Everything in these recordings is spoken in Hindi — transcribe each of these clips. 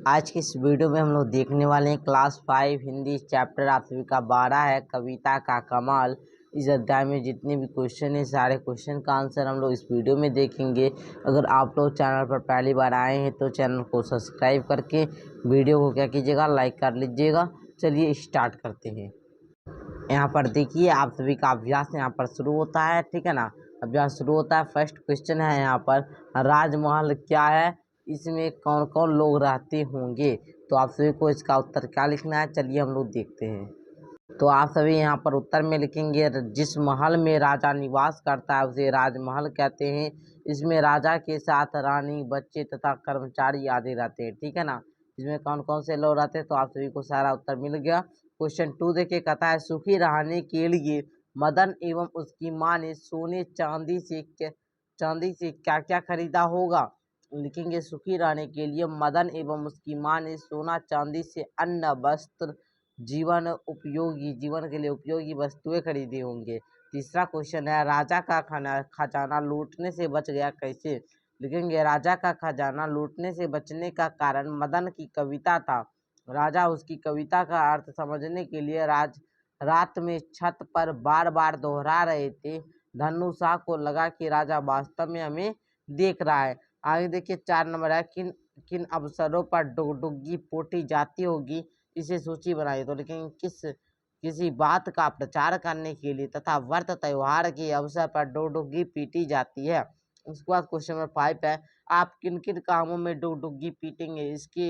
आज की इस वीडियो में हम लोग देखने वाले हैं क्लास 5 हिंदी चैप्टर आप सभी का 12 है कविता का कमाल। इस अध्याय में जितने भी क्वेश्चन हैं सारे क्वेश्चन का आंसर हम लोग इस वीडियो में देखेंगे। अगर आप लोग चैनल पर पहली बार आए हैं तो चैनल को सब्सक्राइब करके वीडियो को क्या कीजिएगा, लाइक कर लीजिएगा। चलिए स्टार्ट करते हैं। यहाँ पर देखिए आप सभी का अभ्यास यहाँ पर शुरू होता है, ठीक है ना। अभ्यास शुरू होता है। फर्स्ट क्वेश्चन है यहाँ पर, राजमहल क्या है, इसमें कौन कौन लोग रहते होंगे। तो आप सभी को इसका उत्तर क्या लिखना है, चलिए हम लोग देखते हैं। तो आप सभी यहाँ पर उत्तर में लिखेंगे, जिस महल में राजा निवास करता है उसे राजमहल कहते हैं। इसमें राजा के साथ रानी, बच्चे तथा कर्मचारी आदि रहते हैं, ठीक है ना। इसमें कौन कौन से लोग रहते हैं, तो आप सभी को सारा उत्तर मिल गया। क्वेश्चन 2 देखिए, कहता है सुखी रहने के लिए मदन एवं उसकी माँ ने सोने चांदी से क्या क्या खरीदा होगा। लिखेंगे सुखी रहने के लिए मदन एवं उसकी माँ ने सोना चांदी से अन्न वस्त्र जीवन के लिए उपयोगी वस्तुएं खरीदी होंगे। तीसरा क्वेश्चन है, राजा का खजाना लूटने से बच गया कैसे। लिखेंगे राजा का खजाना लूटने से बचने का कारण मदन की कविता था। राजा उसकी कविता का अर्थ समझने के लिए रात में छत पर बार बार दोहरा रहे थे। धनु शाह को लगा कि राजा वास्तव में हमें देख रहा है। आगे देखिए 4 नंबर है, किन किन अवसरों पर डुगडुगी पोटी जाती होगी, इसे सूची बनाइए। तो लिखेंगे किसी बात का प्रचार करने के लिए तथा व्रत त्योहार के अवसर पर डुगडुगी पीटी जाती है। उसके बाद क्वेश्चन नंबर 5 है, आप किन किन कामों में डुगडुगी पीटेंगे, इसकी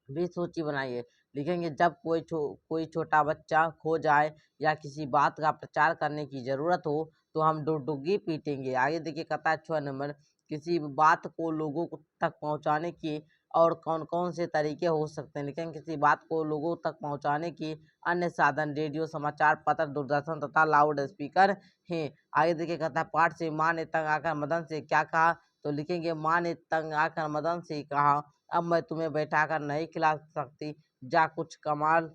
भी सूची बनाइए। लिखेंगे जब कोई छोटा बच्चा खो जाए या किसी बात का प्रचार करने की जरूरत हो तो हम डुगडुगी पीटेंगे। आगे देखिए कहता है 6 नंबर, किसी बात को लोगों तक पहुंचाने के और कौन कौन से तरीके हो सकते हैं। लिखेंगे किसी बात को लोगों तक पहुंचाने के अन्य साधन रेडियो, समाचार पत्र, दूरदर्शन तथा लाउड स्पीकर हैं। आगे देखिए कहता है पाठ से माँ ने तंग आकर मदन से क्या कहा। तो लिखेंगे माँ ने तंग आकर मदन से कहा, अब मैं तुम्हें बैठाकर नहीं खिला सकती, जा कुछ कमाल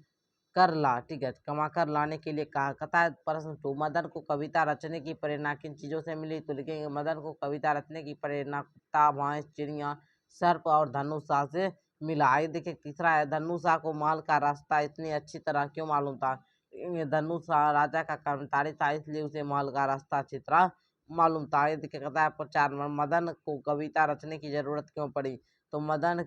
कर ला। ठीक है, कमा कर लाने के लिए कहा। कहता है प्रश्न 2, मदन को कविता रचने की प्रेरणा किन चीजों से मिली। तो लिखेंगे मदन को कविता रचने की प्रेरणा कुत्ता, भैंस, चिड़िया, सर्प और धनुषा से मिला। आगे देखिए तीसरा है, धनुषा को महल का रास्ता इतनी अच्छी तरह क्यों मालूम था। धनुषा राजा का कर्मचारी था, इसलिए उसे महल का रास्ता अच्छी तरह मालूम था। आगे देखिए कहता है 4 मदन को कविता रचने की जरूरत क्यों पड़ी। तो मदन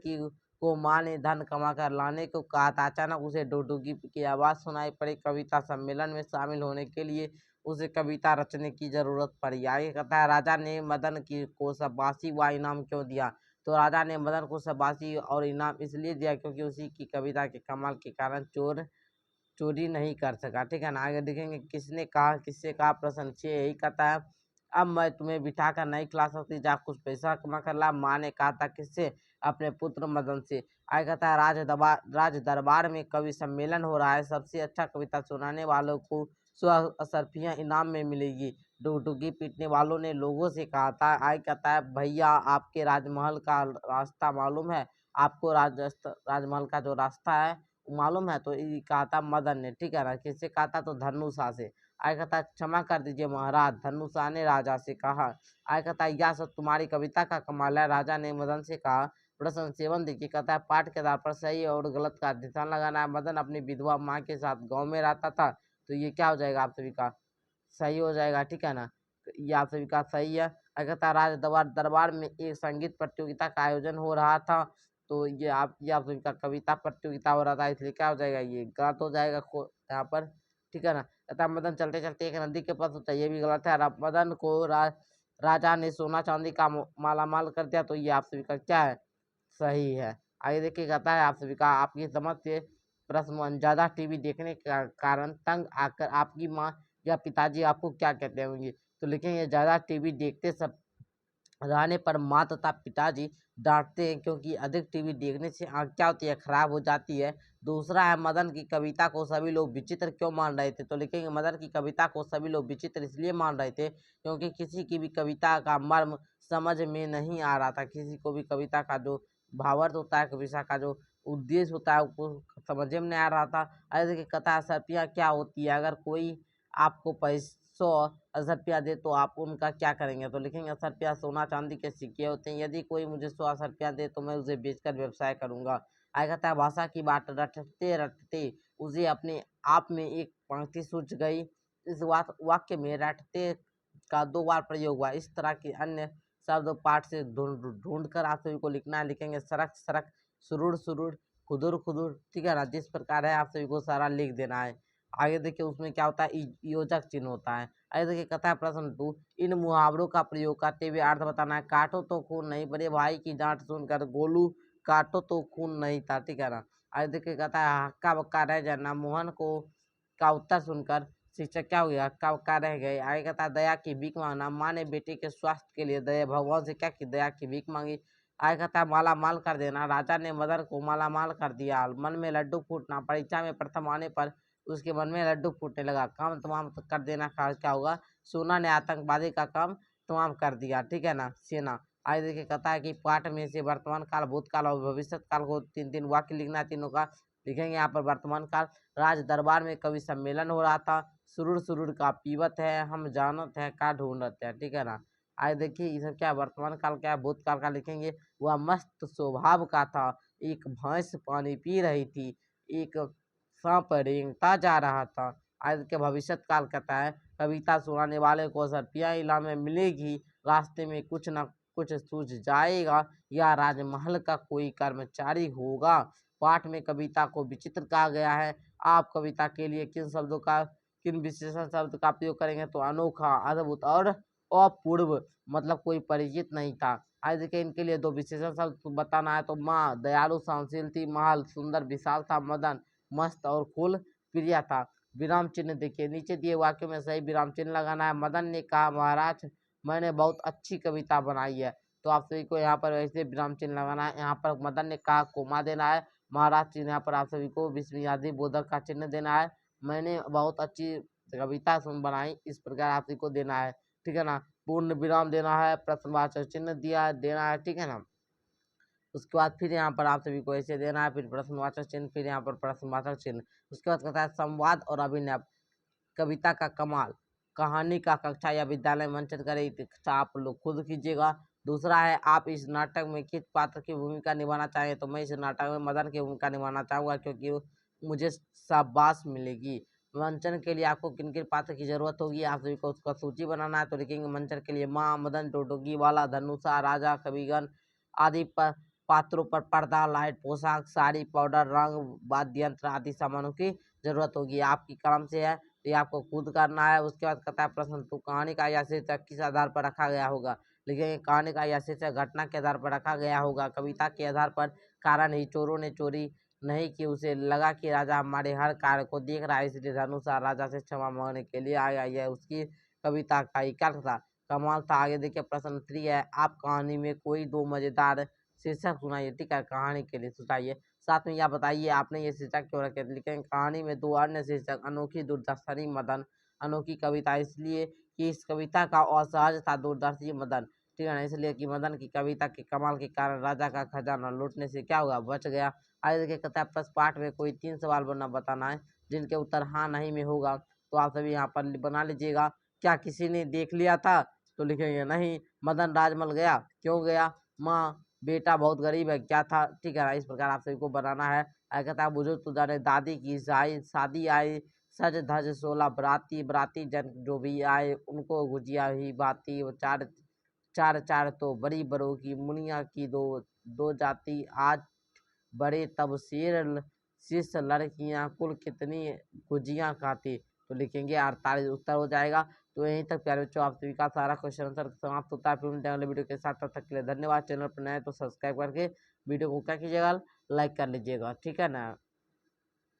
को माँ ने धन कमा कर लाने को कहा था। अचानक उसे डुगडुगी की आवाज सुनाई पड़ी। कविता सम्मेलन में शामिल होने के लिए उसे कविता रचने की जरूरत पड़ी। आगे कहता है राजा ने मदन को शाबाशी व इनाम क्यों दिया। तो राजा ने मदन को शाबाशी और इनाम इसलिए दिया क्योंकि उसी की कविता के कमाल के कारण चोरी नहीं कर सका। ठीक है ना। आगे देखेंगे किसने कहा, किससे कहा। प्रश्न 6 यही कहता है, अब मैं तुम्हें बिठा कर नहीं खिला सकती, जा कुछ पैसा कमा कर ला। माँ ने कहा था किससे, अपने पुत्र मदन से। आगे कहता है राज दरबार में कवि सम्मेलन हो रहा है, सबसे अच्छा कविता सुनाने वालों को 100 असरफियाँ इनाम में मिलेगी। डुगडुगी पीटने वालों ने लोगों से कहा था। आगे कहता है भैया आपके राजमहल का रास्ता मालूम है, आपको राजमहल का जो रास्ता है मालूम है। तो ये कहा था मदन ने, ठीक है ना। किससे कहा था, तो धनुषा से। आगे कहता है क्षमा कर दीजिए महाराज, धनुषा ने राजा से कहा। आगे कहता है यह सब तुम्हारी कविता का कमाल है, राजा ने मदन से कहा। प्रश्न 7 देखिए, कहता है पाठ के आधार पर सही और गलत का निशान लगाना है। मदन अपनी विधवा माँ के साथ गाँव में रहता था, तो ये क्या हो जाएगा, आप सभी का सही हो जाएगा, ठीक है ना। ये आप सभी का सही है। आगे कहता है राज दरबार में एक संगीत प्रतियोगिता का आयोजन हो रहा था, तो ये आप सभी का कविता प्रतियोगिता हो रहा था, इसलिए क्या हो जाएगा, ये गलत हो जाएगा यहाँ पर, ठीक है ना। कहता मदन चलते चलते एक नदी के पास होता है, ये भी गलत है। मदन को राजा ने सोना चांदी का मालामाल कर दिया, तो ये आप सभी का क्या है, सही है। आगे देखिए कहता है आप सभी का आपकी समझ से प्रश्न, ज्यादा टीवी देखने का कारण तंग आकर आपकी माँ या पिताजी आपको क्या कहते होंगे। तो लिखेंगे ज्यादा टीवी देखते सब रहने पर माँ तथा पिताजी डांटते हैं, क्योंकि अधिक टीवी देखने से आँख क्या होती है, खराब हो जाती है। दूसरा है, मदन की कविता को सभी लोग विचित्र क्यों मान रहे थे। तो लिखेंगे मदन की कविता को सभी लोग विचित्र इसलिए मान रहे थे क्योंकि किसी की भी कविता का मर्म समझ में नहीं आ रहा था। किसी को भी कविता का जो भावार्थ होता है, कविता का जो उद्देश्य होता है, उसको समझ में नहीं आ रहा था। अरे देखिए कथा सर्पियाँ क्या होती है, अगर कोई आपको 100 रुपया दे तो आप उनका क्या करेंगे? तो लिखेंगे 100 रुपया सोना चांदी के सिक्के होते हैं, यदि कोई मुझे 100 रुपया दे तो मैं उसे बेचकर व्यवसाय करूंगा। आगे कहता है भाषा की बात रटते रटते उसे अपने आप में एक पंक्ति सूझ गई। इस वाक्य में रटते का 2 बार प्रयोग हुआ। इस तरह के अन्य शब्द पाठ से ढूंढ कर आप सभी को लिखना है। लिखेंगे सड़क सड़क, सुरुड़ सुरुड़, खुदुर खुदुर, ठीक है ना। जिस प्रकार है आप सभी को सारा लिख देना है। आगे देखिए उसमें क्या होता है, योजक चिन्ह होता है। आगे देखिए कहता है प्रश्न 2, इन मुहावरों का प्रयोग करते हुए अर्थ बताना है। काटो तो खून नहीं, बड़े भाई की डांट सुनकर गोलू काटो तो खून नहीं था, ठीक है ना। आगे देखिए कहता है हक्का बक्का रह जाना, मोहन को का उत्तर सुनकर शिक्षक क्या हो गया, हक्का बक्का रह गए। आगे कहता है दया की भीख मांगना, माँ ने बेटे के स्वास्थ्य के लिए दया भगवान से क्या की, दया की भीख मांगी। आगे कहता है माला माल कर देना, राजा ने मदन को माला माल कर दिया। मन में लड्डू फूटना, परीक्षा में प्रथम आने पर उसके मन में लड्डू फूटने लगा। काम तमाम कर देना का क्या होगा, सोना ने आतंकवादी का काम तमाम कर दिया, ठीक है ना। सेना। आगे देखिए कहता है कि पाठ में से वर्तमान काल, भूतकाल और भविष्य काल को 3-3 वाक्य लिखना है। तीनों का लिखेंगे यहाँ पर। वर्तमान काल, राज दरबार में कवि सम्मेलन हो रहा था, सुरुड़ सुरुड़ का पीवत है, हम जानत है का ढूंढत है, ठीक है ना। आगे देखिए ये सब क्या है, वर्तमान काल क्या है, भूतकाल का लिखेंगे। वह मस्त स्वभाव का था, एक भैंस पानी पी रही थी, एक सांप रेंगता जा रहा था। आज के भविष्य काल कहता है कविता सुनाने वाले को 100 रुपया इनाम मिलेगी, रास्ते में कुछ न कुछ सूझ जाएगा, या राजमहल का कोई कर्मचारी होगा। पाठ में कविता को विचित्र कहा गया है। आप कविता के लिए किन विशेषण शब्द का प्रयोग करेंगे? तो अनोखा, अद्भुत और अपूर्व, मतलब कोई परिचित नहीं था। आज देखिए इनके लिए 2 विशेषण शब्द बताना है। तो माँ दयालु सहनशील थी, महल सुंदर विशाल था, मदन मस्त और फूल प्रिय था। विराम चिन्ह देखिए, नीचे दिए वाक्यों में सही विराम चिन्ह लगाना है। मदन ने कहा महाराज मैंने बहुत अच्छी कविता बनाई है, तो आप सभी को यहाँ पर ऐसे विराम चिन्ह लगाना है। यहाँ पर मदन ने कहा कोमा देना है, महाराज चिन्ह यहाँ पर आप सभी को विस्मयादि बोधक का चिन्ह देना है। मैंने बहुत अच्छी कविता बनाई, इस प्रकार आप सभी को देना है, ठीक है ना। पूर्ण विराम देना है, प्रश्नवाचक चिन्ह देना है, ठीक है ना। उसके बाद फिर यहाँ पर आप सभी को ऐसे देना है, फिर प्रश्नवाचक चिन्ह, फिर यहाँ पर प्रश्नवाचक चिन्ह। उसके बाद कहता है संवाद और अभिनय, कविता का कमाल, कहानी का कक्षा या विद्यालय मंचन करे, इच्छा आप लोग खुद कीजिएगा। दूसरा है आप इस नाटक में किस पात्र की भूमिका निभाना चाहें? तो मैं इस नाटक में मदन की भूमिका निभाना चाहूँगा, क्योंकि मुझे शाबाश मिलेगी। मंचन के लिए आपको किन किन पात्र की जरूरत होगी, आप सभी को उसका सूची बनाना है। तो लिखेंगे मंचन के लिए माँ, मदन, टोटोगी वाला, धनुषा, राजा, कविगण आदि पर पात्रों पर पर्दा, लाइट, पोशाक, साड़ी, पाउडर, रंग, वाद्य यंत्र आदि सामानों की जरूरत होगी। आपकी कलम से है, ये आपको खुद करना है। उसके बाद कहता है प्रश्न 2, कहानी का यह शीर्षक किस आधार पर रखा गया होगा? लिखेंगे कहानी का यह शीर्षक घटना के आधार पर रखा गया होगा। कविता के आधार पर कारण ही चोरों ने चोरी नहीं की, उसे लगा कि राजा हमारे हर कार्य को देख रहा है, इसलिए धनुषा राजा से क्षमा मांगने के लिए आया। यह उसकी कविता का ही कर्क था, कमाल था। आगे देखिए प्रश्न 3 है, आप कहानी में कोई 2 मजेदार शीर्षक सुनाइए, ठीक है, कहानी के लिए सुनाइए। साथ में यह बताइए आपने ये शीर्षक क्यों रखे? लिखेंगे कहानी में 2 अन्य शीर्षक, अनोखी, दूरदर्शी, मदन। अनोखी कविता इसलिए कि इस कविता का असहज था, दूरदर्शी मदन, ठीक है ना, इसलिए कि मदन की कविता के कमाल के कारण राजा का खजाना लूटने से क्या हुआ, बच गया। आगे देखिए कहता है प्रश्न पाठ में कोई 3 सवाल बताना है, जिनके उत्तर हाँ नहीं में होगा। तो आप सभी यहाँ पर बना लीजिएगा। क्या किसी ने देख लिया था? तो लिखेंगे नहीं। मदन राजमहल गया, क्यों गया? माँ बेटा बहुत गरीब है, क्या था, ठीक है ना। इस प्रकार आप सभी को बनाना है। आगे कहता है बुजुर्ग तो जाने दादी की शादी आई, सज धज 16 बराती, बराती जन जो भी आए उनको गुजिया ही बाती, वो चार चार चार तो बड़ी बड़ों की मुनिया की दो दो जाति, आज बड़े तब शिष्य लड़कियां कुल कितनी गुजियां खाती। तो लिखेंगे 48 उत्तर हो जाएगा। तो यहीं तक प्यारे बच्चों आप सभी का सारा क्वेश्चन आंसर समाप्त होता है। फिर मिलते हैं अगले वीडियो के साथ, तब तक के लिए धन्यवाद। चैनल पर नए तो सब्सक्राइब करके वीडियो को क्या कीजिएगा, लाइक कर लीजिएगा, ठीक है ना।